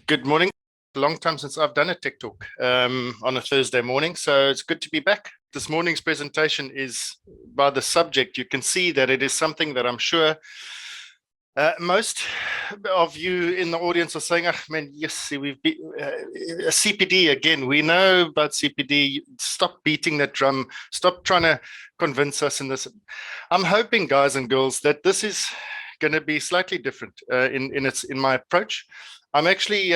Good morning. Long time since I've done a tech talk on a Thursday morning, so it's good to be back. This morning's presentation is by the subject. You can see that it is something that I'm sure most of you in the audience are saying, "Ah, man, yes, we've been CPD again. We know about CPD. Stop beating that drum. Stop trying to convince us in this." I'm hoping, guys and girls, that this is going to be slightly different in my approach. I'm actually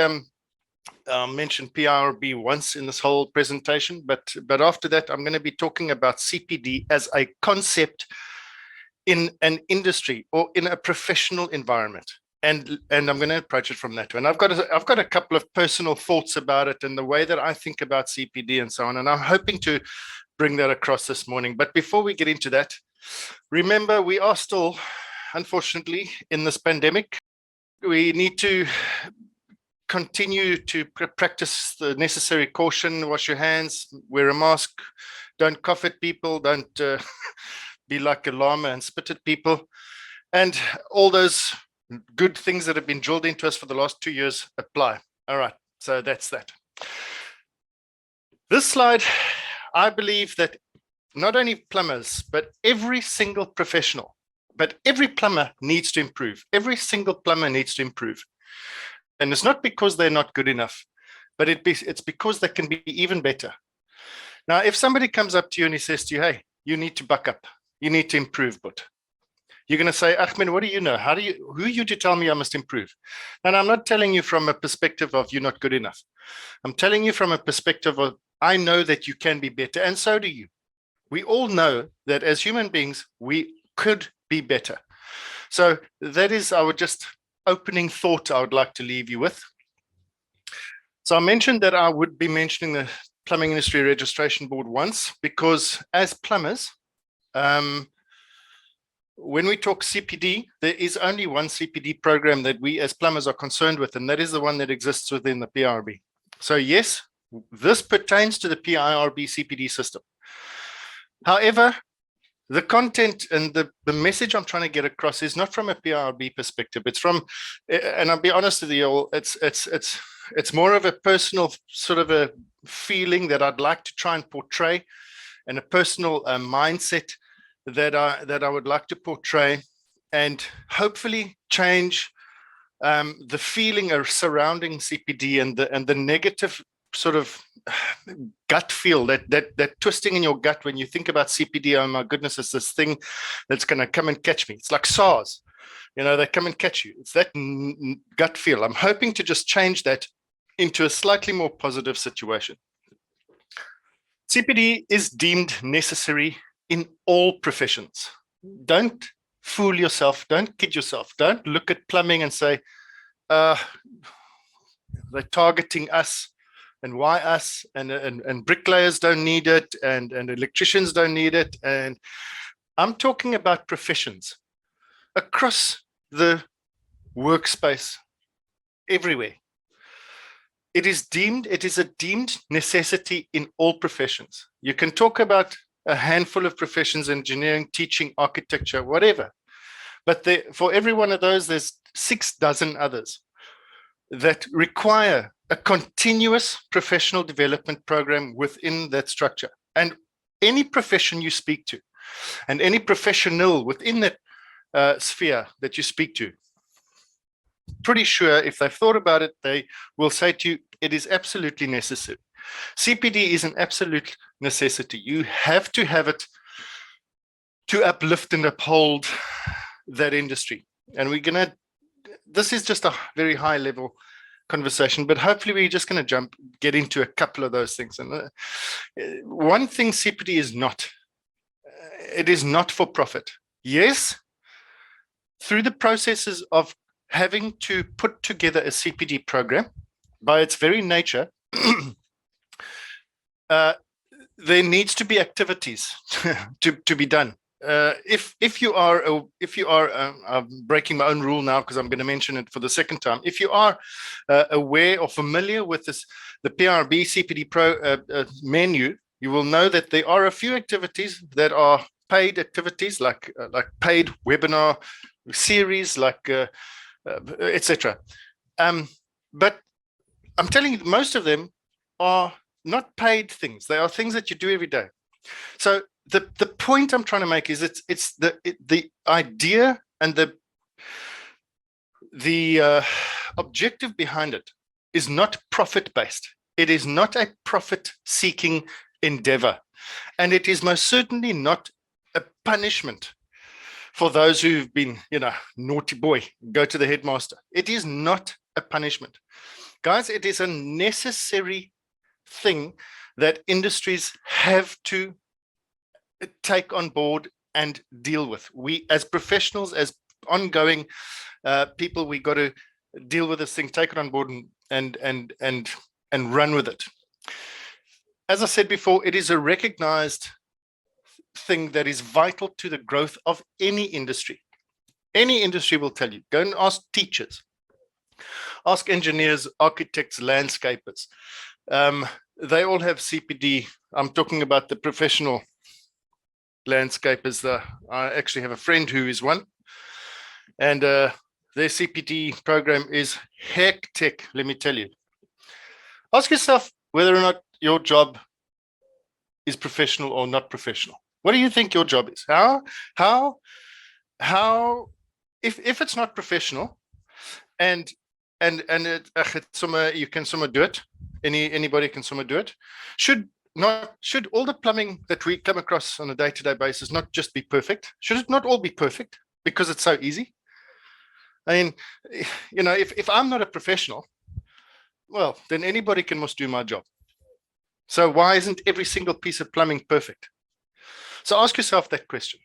mentioned PIRB once in this whole presentation, but after that, I'm going to be talking about CPD as a concept in an industry or in a professional environment, and I'm going to approach it from that way. And I've got a couple of personal thoughts about it and the way that I think about CPD and so on, and I'm hoping to bring that across this morning. But before we get into that, remember, we are still, unfortunately, in this pandemic. We need to continue to practice the necessary caution, wash your hands, wear a mask, don't cough at people, don't be like a llama and spit at people. And all those good things that have been drilled into us for the last 2 years apply. All right, so that's that. This slide, I believe that not only plumbers, but every single professional, but every plumber needs to improve. Every single plumber needs to improve. And it's not because they're not good enough, but it's because they can be even better. Now, if somebody comes up to you and he says to you, "Hey, you need to buck up. You need to improve," but you're going to say, "Ahmed, what do you know? Who are you to tell me I must improve?" And I'm not telling you from a perspective of you're not good enough. I'm telling you from a perspective of, I know that you can be better, and so do you. We all know that as human beings, we could be better. So that is our just opening thought I would like to leave you with. So I mentioned that I would be mentioning the Plumbing Industry Registration Board once, because as plumbers, when we talk CPD, there is only one CPD program that we as plumbers are concerned with, and that is the one that exists within the PIRB. So yes, this pertains to the PIRB CPD system. However, the content and the message I'm trying to get across is not from a PIRB perspective. It's from, and I'll be honest with you all, it's more of a personal sort of a feeling that I'd like to try and portray, and a personal mindset that I would like to portray, and hopefully change the feeling surrounding CPD and the negative sort of gut feel, that twisting in your gut when you think about CPD. Oh my goodness, it's this thing that's going to come and catch me. It's like SARS, they come and catch you. It's that gut feel. I'm hoping to just change that into a slightly more positive situation. CPD is deemed necessary in all professions. Don't fool yourself. Don't kid yourself. Don't look at plumbing and say, they're targeting us. And why us? And bricklayers don't need it, and electricians don't need it. And I'm talking about professions across the workspace, everywhere. It is a deemed necessity in all professions. You can talk about a handful of professions: engineering, teaching, architecture, whatever. But for every one of those, there's 6 dozen others that require a continuous professional development program within that structure. And any profession you speak to, and any professional within that sphere that you speak to, pretty sure if they've thought about it, they will say to you, it is absolutely necessary. CPD is an absolute necessity. You have to have it to uplift and uphold that industry. And this is just a very high level conversation, but hopefully we're just going to get into a couple of those things. And one thing CPD is not, it is not for profit. Yes, through the processes of having to put together a CPD program, by its very nature, there needs to be activities to be done. If you are, I'm breaking my own rule now because I'm going to mention it for the second time. If you are aware or familiar with the PIRB CPD Pro menu, you will know that there are a few activities that are paid activities, like paid webinar series, like etc. But I'm telling you, most of them are not paid things. They are things that you do every day. So the point I'm trying to make is it's the idea and the objective behind it is not profit based. It is not a profit seeking endeavor, and it is most certainly not a punishment for those who've been, naughty boy, go to the headmaster. It is not a punishment, guys. It is a necessary thing that industries have to take on board and deal with. We, as professionals, as ongoing people, we got to deal with this thing, take it on board, and run with it. As I said before, it is a recognized thing that is vital to the growth of any industry. Any industry will tell you. Go and ask teachers, ask engineers, architects, landscapers. They all have CPD. I'm talking about the professional landscapers. I actually have a friend who is one, and their CPD program is hectic, let me tell you. Ask yourself whether or not your job is professional or not professional. What do you think your job is? If it's not professional, and you can do it, anybody can do it, should all the plumbing that we come across on a day-to-day basis not just be perfect? Should it not all be perfect because it's so easy? I mean, if I'm not a professional, well, then anybody can must do my job. So why isn't every single piece of plumbing perfect? So ask yourself that question.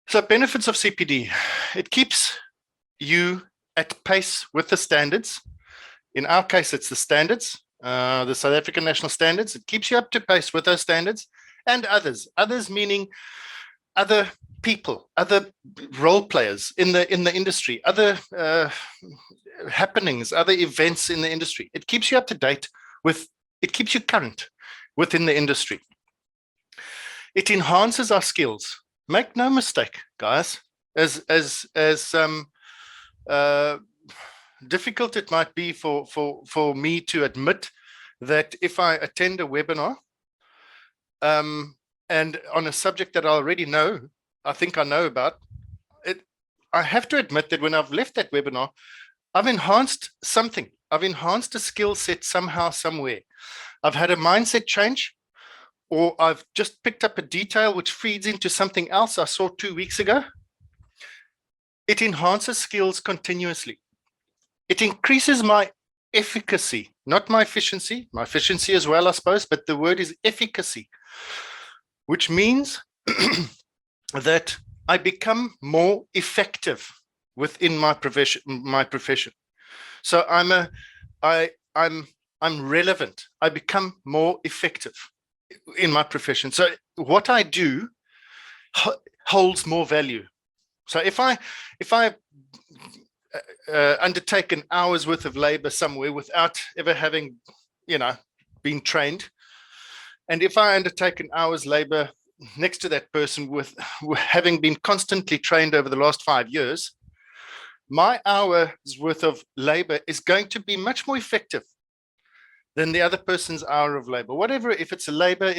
So benefits of CPD: it keeps you at pace with the standards. In our case, it's the standards, the South African national standards. It keeps you up to pace with those standards and others. Others meaning other people, other role players in the industry, other happenings, other events in the industry. It keeps you up to date with. It keeps you current within the industry. It enhances our skills. Make no mistake, guys. As difficult it might be for me to admit that if I attend a webinar and on a subject that I already know, I think I know about it, I have to admit that when I've left that webinar, I've enhanced something. I've enhanced a skill set somehow, somewhere. I've had a mindset change, or I've just picked up a detail which feeds into something else I saw 2 weeks ago. It enhances skills continuously. It increases my efficacy, not my efficiency as well, I suppose, but the word is efficacy, which means that I become more effective within my profession. So I'm relevant. I become more effective in my profession. So what I do holds more value. So if I undertake an hour's worth of labor somewhere without ever having, been trained, and if I undertake an hour's labor next to that person with having been constantly trained over the last 5 years, my hour's worth of labor is going to be much more effective than the other person's hour of labor. Whatever, if it's a labor,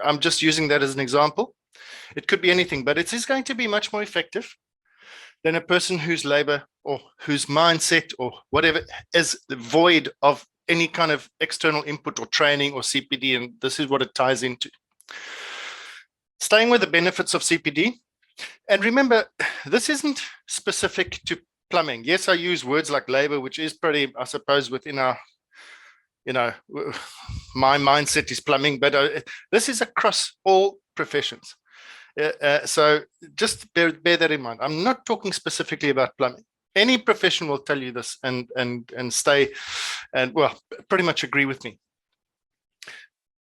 I'm just using that as an example. It could be anything, but it is going to be much more effective than a person whose labor or whose mindset or whatever is void of any kind of external input or training or CPD. And this is what it ties into. Staying with the benefits of CPD. And remember, this isn't specific to plumbing. Yes, I use words like labor, which is pretty, I suppose, within our, my mindset is plumbing, but this is across all professions. So just bear that in mind. I'm not talking specifically about plumbing. Any profession will tell you this and stay and, well, pretty much agree with me.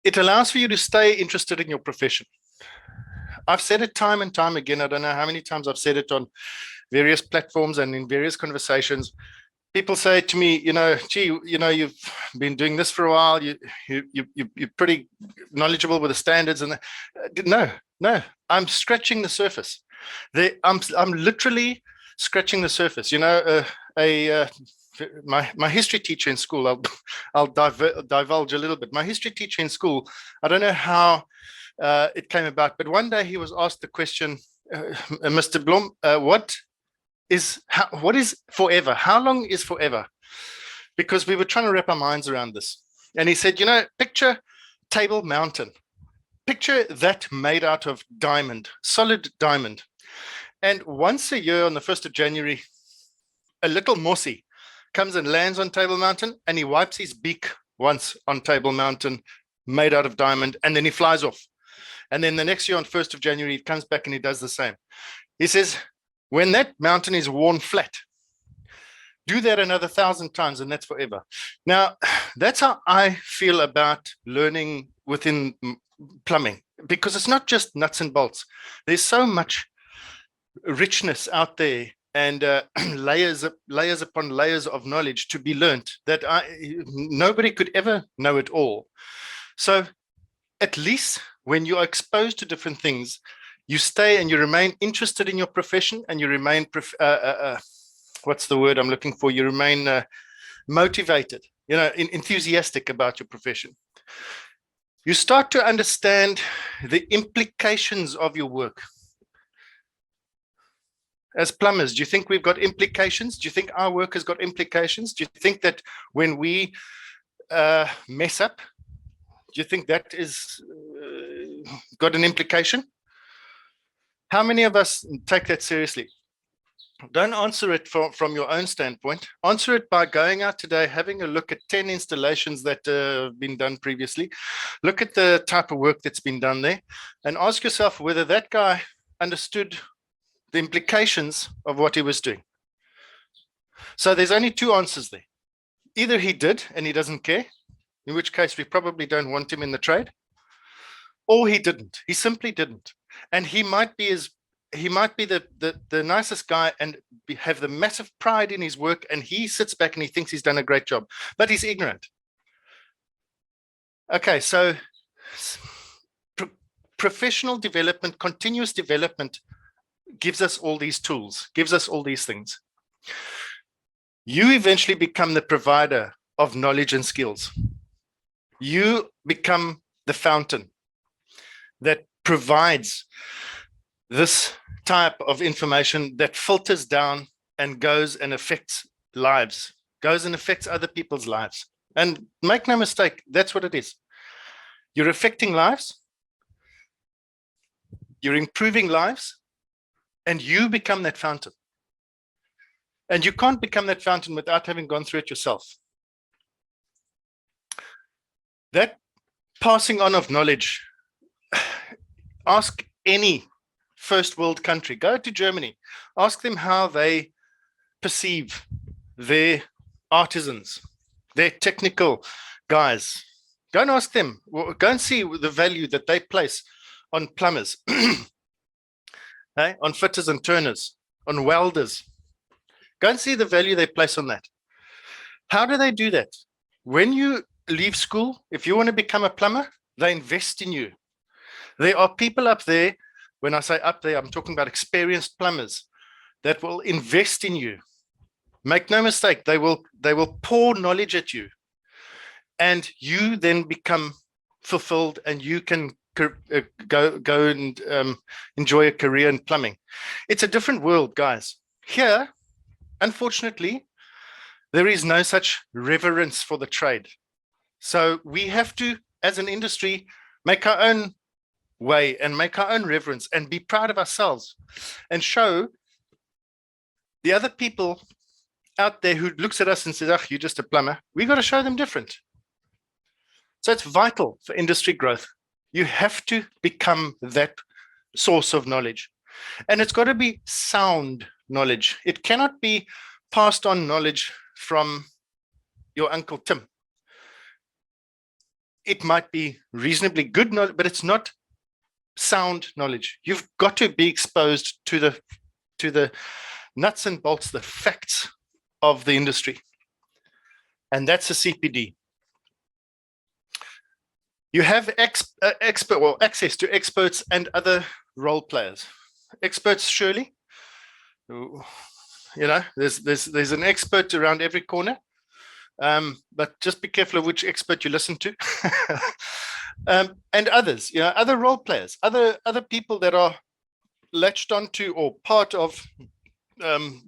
It allows for you to stay interested in your profession. I've said it time and time again. I don't know how many times I've said it on various platforms and in various conversations. People say to me, gee, you've been doing this for a while. You're pretty knowledgeable with the standards. And no, I'm scratching the surface. I'm literally scratching the surface. A my history teacher in school, I'll divulge a little bit. My history teacher in school, I don't know how it came about, but one day he was asked the question, Mr. Blom, what is forever? How long is forever? Because we were trying to wrap our minds around this. And he said, picture Table Mountain. Picture that made out of diamond, solid diamond. And once a year on the 1st of January, a little mossy comes and lands on Table Mountain, and he wipes his beak once on Table Mountain, made out of diamond, and then he flies off. And then the next year on 1st of January, he comes back and he does the same. He says, when that mountain is worn flat, do that another 1,000 times and that's forever. Now, that's how I feel about learning within plumbing, because it's not just nuts and bolts. There's so much richness out there, and layers upon layers of knowledge to be learned that nobody could ever know it all. So at least when you are exposed to different things, you stay and you remain interested in your profession, and you remain, what's the word I'm looking for? You remain motivated, enthusiastic about your profession. You start to understand the implications of your work. As plumbers, do you think we've got implications? Do you think our work has got implications? Do you think that when we mess up, do you think that is got an implication? How many of us take that seriously? Don't answer it from your own standpoint. Answer it by going out today, having a look at 10 installations that have been done previously. Look at the type of work that's been done there, and ask yourself whether that guy understood the implications of what he was doing. So there's only two answers there. Either he did and he doesn't care, in which case we probably don't want him in the trade, or he didn't. He simply didn't. And he might be the nicest guy and have the massive pride in his work, and he sits back and he thinks he's done a great job, but he's ignorant. Okay, so professional development, continuous development gives us all these tools, gives us all these things. You eventually become the provider of knowledge and skills. You become the fountain that provides this type of information that filters down and goes and affects lives, goes and affects other people's lives. And make no mistake, that's what it is. You're affecting lives, you're improving lives, and you become that fountain. And you can't become that fountain without having gone through it yourself. That passing on of knowledge, ask any first world country, go to Germany, ask them how they perceive their artisans, their technical guys. Go and ask them, go and see the value that they place on plumbers, on fitters and turners, on welders. Go and see the value they place on that. How do they do that? When you leave school, if you want to become a plumber, they invest in you. There are people up there, when I say up there, I'm talking about experienced plumbers that will invest in you. Make no mistake, they will pour knowledge at you, and you then become fulfilled, and you can go and enjoy a career in plumbing. It's a different world, guys. Here, unfortunately, there is no such reverence for the trade. So we have to, as an industry, make our own way and make our own reverence and be proud of ourselves and show the other people out there who looks at us and says, "Oh, you're just a plumber." We got to show them different. So it's vital for industry growth. You have to become that source of knowledge, and it's got to be sound knowledge. It cannot be passed on knowledge from your Uncle Tim. It might be reasonably good knowledge, but it's not sound knowledge. You've got to be exposed to the nuts and bolts, the facts of the industry, and that's a CPD. You have access to experts and other role players. Experts, surely. there's an expert around every corner. But just be careful of which expert you listen to. And others, other role players, other people that are latched onto or part of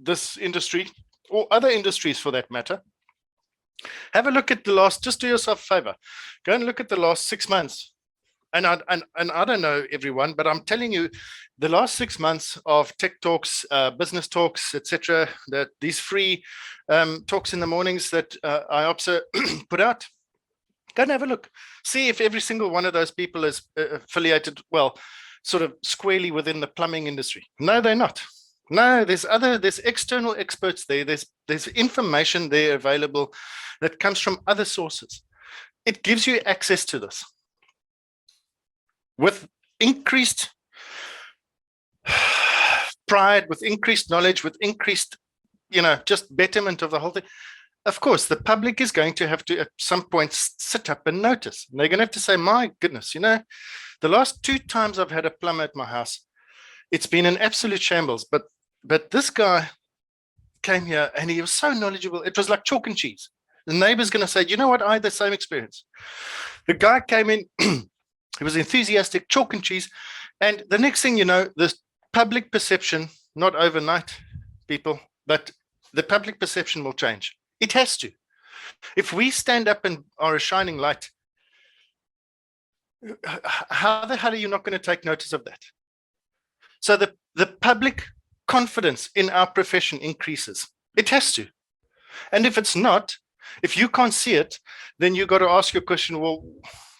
this industry or other industries for that matter. Have a look at just do yourself a favor. Go and look at the last 6 months. And I don't know everyone, but I'm telling you, the last 6 months of tech talks, business talks, etc., that these free talks in the mornings that IOPSA put out, go and have a look. See if every single one of those people is affiliated, well, sort of squarely within the plumbing industry. No, they're not. No, there's external experts there. There's information there available that comes from other sources. It gives you access to this with increased pride, with increased knowledge, with increased, just betterment of the whole thing. Of course, the public is going to have to at some point sit up and notice. And they're going to have to say, my goodness, the last 2 times I've had a plumber at my house, it's been an absolute shambles. But this guy came here and he was so knowledgeable. It was like chalk and cheese. The neighbor's going to say, you know what? I had the same experience. The guy came in, he was enthusiastic, chalk and cheese. And the next thing you know, this public perception, not overnight, people, but the public perception will change. It has to. If we stand up and are a shining light, how the hell are you not going to take notice of that? So the public confidence in our profession increases. It has to. And if it's not, if you can't see it, then you've got to ask your question, well,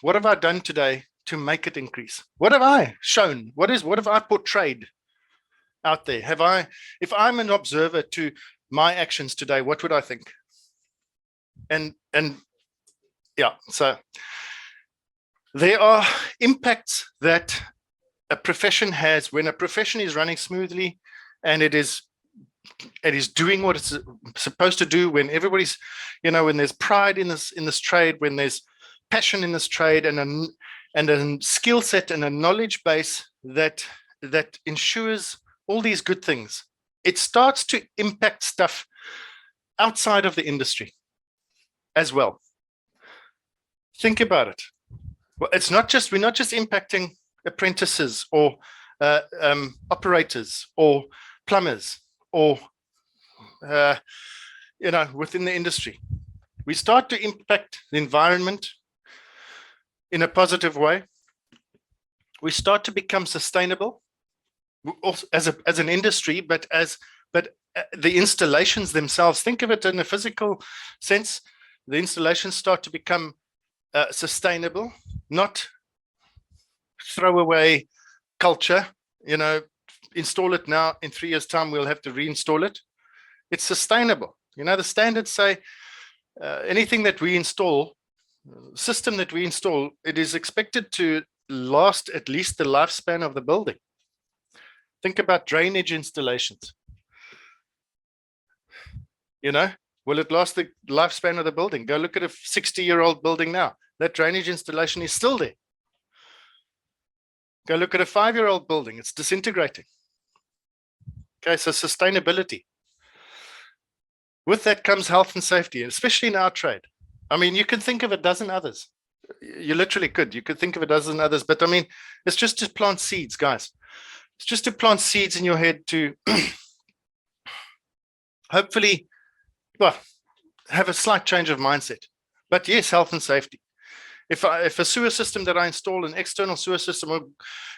what have I done today to make it increase? What have I shown? What have I portrayed out there? If I'm an observer to my actions today, what would I think? And yeah, so there are impacts that a profession has when a profession is running smoothly and it is doing what it's supposed to do, when everybody's, when there's pride in this trade, when there's passion in this trade, and a skill set and a knowledge base that ensures all these good things, it starts to impact stuff outside of the industry as well. Think about it. Well, we're not just impacting apprentices or operators or plumbers or within the industry. We start to impact the environment in a positive way. We start to become sustainable as an industry, but the installations themselves, think of it in a physical sense, the installations start to become sustainable, not throwaway culture, install it now, in 3 years' time, we'll have to reinstall it. It's sustainable. The standards say anything that we install, system that we install, it is expected to last at least the lifespan of the building. Think about drainage installations. Will it last the lifespan of the building? Go look at a 60-year-old building now. That drainage installation is still there. Go look at a 5-year-old building. It's disintegrating. Okay, so sustainability. With that comes health and safety, especially in our trade. I mean, you can think of a dozen others. You literally could. You could think of a dozen others. But I mean, it's just to plant seeds, guys. It's just to plant seeds in your head to hopefully, have a slight change of mindset. But yes, health and safety. If a sewer system that I install, an external sewer system, or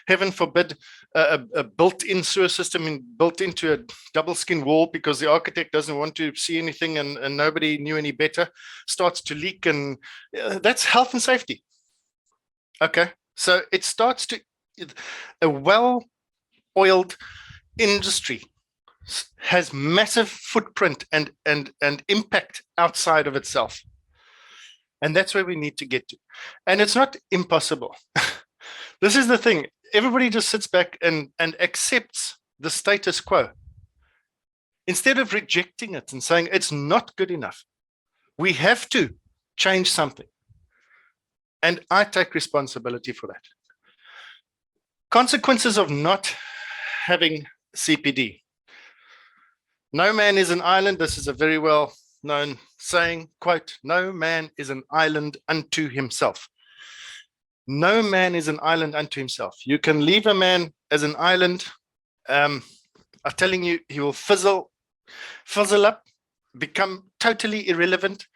heaven forbid, a built-in sewer system built into a double skin wall because the architect doesn't want to see anything and nobody knew any better, starts to leak, and that's health and safety. Okay, so it starts to, a well-oiled industry has massive footprint and impact outside of itself. And that's where we need to get to. And it's not impossible. This is the thing. Everybody just sits back and accepts the status quo instead of rejecting it and saying it's not good enough. We have to change something. And I take responsibility for that. Consequences of not having CPD. No man is an island. This is a very well known saying, quote, no man is an island unto himself. No man is an island unto himself. You can leave a man as an island. I'm telling you, he will fizzle up, become totally irrelevant,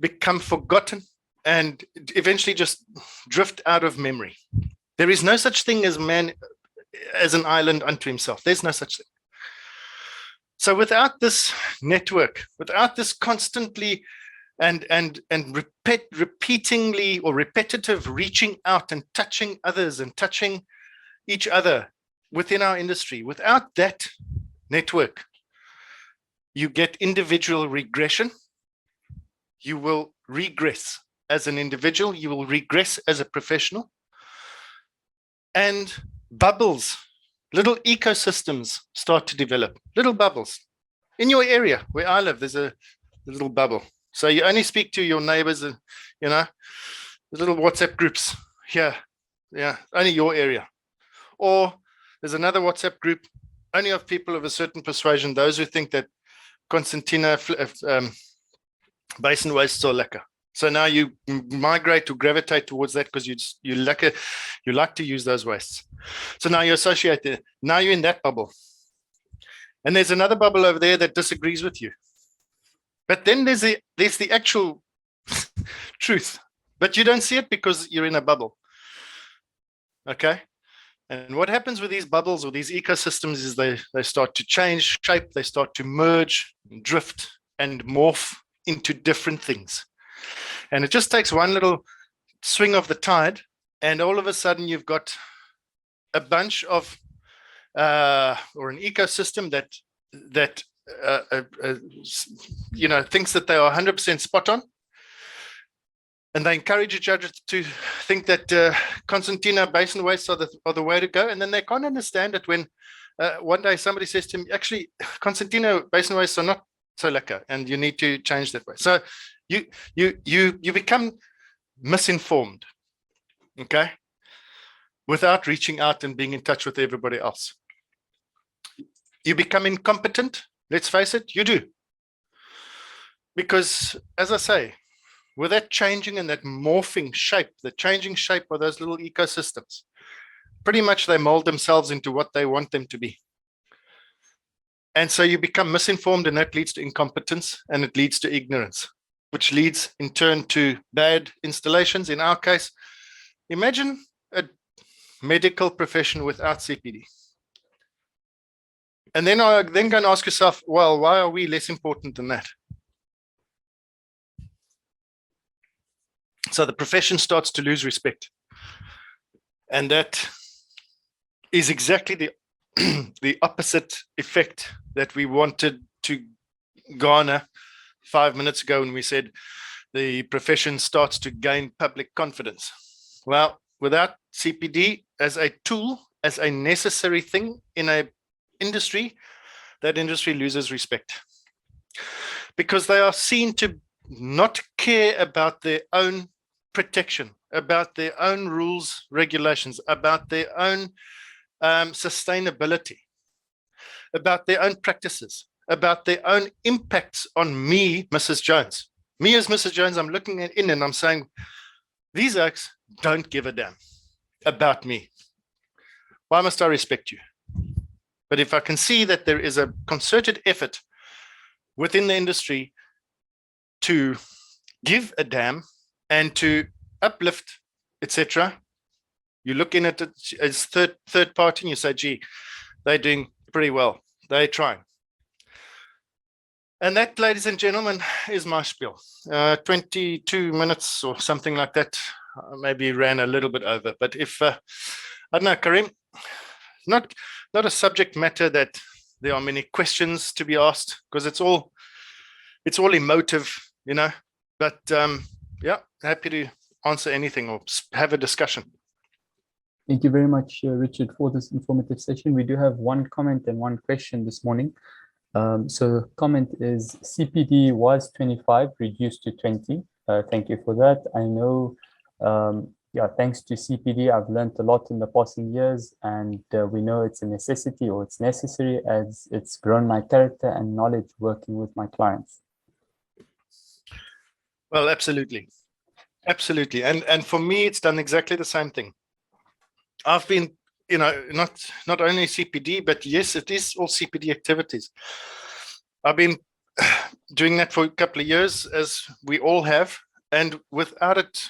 become forgotten, and eventually just drift out of memory. There is no such thing as man as an island unto himself. There's no such thing. So without this network, without this constantly and repeatingly or repetitive reaching out and touching others and touching each other within our industry, without that network, you get individual regression. You will regress as an individual. You will regress as a professional. And bubbles, little ecosystems start to develop, little bubbles. In your area where I live, there's a little bubble. So you only speak to your neighbors, and the little WhatsApp groups here, only your area. Or there's another WhatsApp group only of people of a certain persuasion, those who think that Constantina basin wastes are lekker. So now you migrate to gravitate towards that because you like to use those wastes. So now you associate there. Now you're in that bubble. And there's another bubble over there that disagrees with you. But then there's the actual truth. But you don't see it because you're in a bubble. Okay? And what happens with these bubbles or these ecosystems is they start to change shape, they start to merge, drift, and morph into different things. And it just takes one little swing of the tide, and all of a sudden you've got a bunch of or an ecosystem that thinks that they are 100% spot on, and they encourage each other to think that Constantina basin wastes are the way to go, and then they can't understand it when one day somebody says to me, actually, Constantina basin wastes are not so lekker, and you need to change that way. So you become misinformed, okay, without reaching out and being in touch with everybody else. You become incompetent. Let's face it, you do. Because, as I say, with that changing and that morphing shape, the changing shape of those little ecosystems, pretty much they mold themselves into what they want them to be. And so you become misinformed, and that leads to incompetence, and it leads to ignorance, which leads in turn to bad installations. In our case, imagine a medical profession without CPD. And then go and ask yourself, well, why are we less important than that? So the profession starts to lose respect. And that is exactly the opposite effect that we wanted to garner 5 minutes ago when we said the profession starts to gain public confidence. Well, without CPD as a tool, as a necessary thing in a industry, that industry loses respect, because they are seen to not care about their own protection, about their own rules, regulations, about their own sustainability, about their own practices, about their own impacts on me, Mrs. Jones. Me as Mrs. Jones, I'm looking in and I'm saying, these oaks don't give a damn about me. Why must I respect you? But if I can see that there is a concerted effort within the industry to give a damn and to uplift, etc., you look in at it as third party and you say, gee, they're doing pretty well. They're trying. And that, ladies and gentlemen, is my spiel. 22 minutes or something like that. Maybe ran a little bit over. But if, I don't know, Karim, not a subject matter that there are many questions to be asked, because it's all emotive, But yeah, happy to answer anything or have a discussion. Thank you very much, Richard, for this informative session. We do have one comment and one question this morning. So comment is CPD was 25, reduced to 20. Thank you for that. I know yeah, thanks to CPD, I've learned a lot in the passing years, and we know it's a necessity, or it's necessary, as it's grown my character and knowledge working with my clients. Well, absolutely. Absolutely. And for me, it's done exactly the same thing. I've been, not only CPD, but yes, it is all CPD activities. I've been doing that for a couple of years, as we all have. And without it,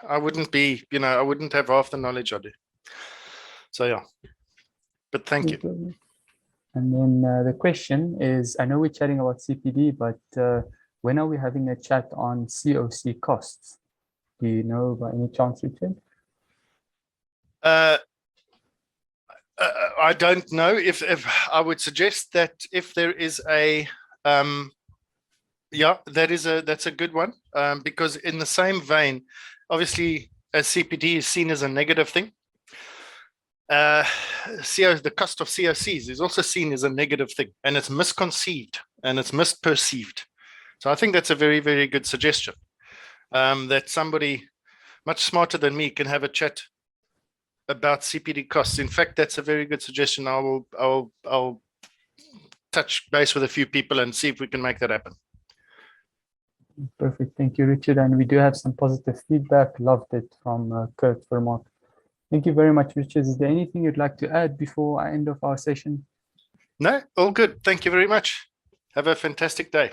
I wouldn't be, I wouldn't have half the knowledge I do. So, yeah. But thank you. And then the question is, I know we're chatting about CPD, but when are we having a chat on COC costs? Do you know by any chance, Richard? I don't know. If I would suggest that if there is a, that's a good one, because in the same vein, obviously, as CPD is seen as a negative thing, the cost of COCs is also seen as a negative thing, and it's misconceived and it's misperceived. So I think that's a very, very good suggestion, that somebody much smarter than me can have a chat about CPD costs. In fact, that's a very good suggestion. I'll touch base with a few people and see if we can make that happen. Perfect. Thank you, Richard. And we do have some positive feedback. Loved it from Kurt Vermont. Thank you very much, Richard. Is there anything you'd like to add before I end off our session? No, all good. Thank you very much. Have a fantastic day.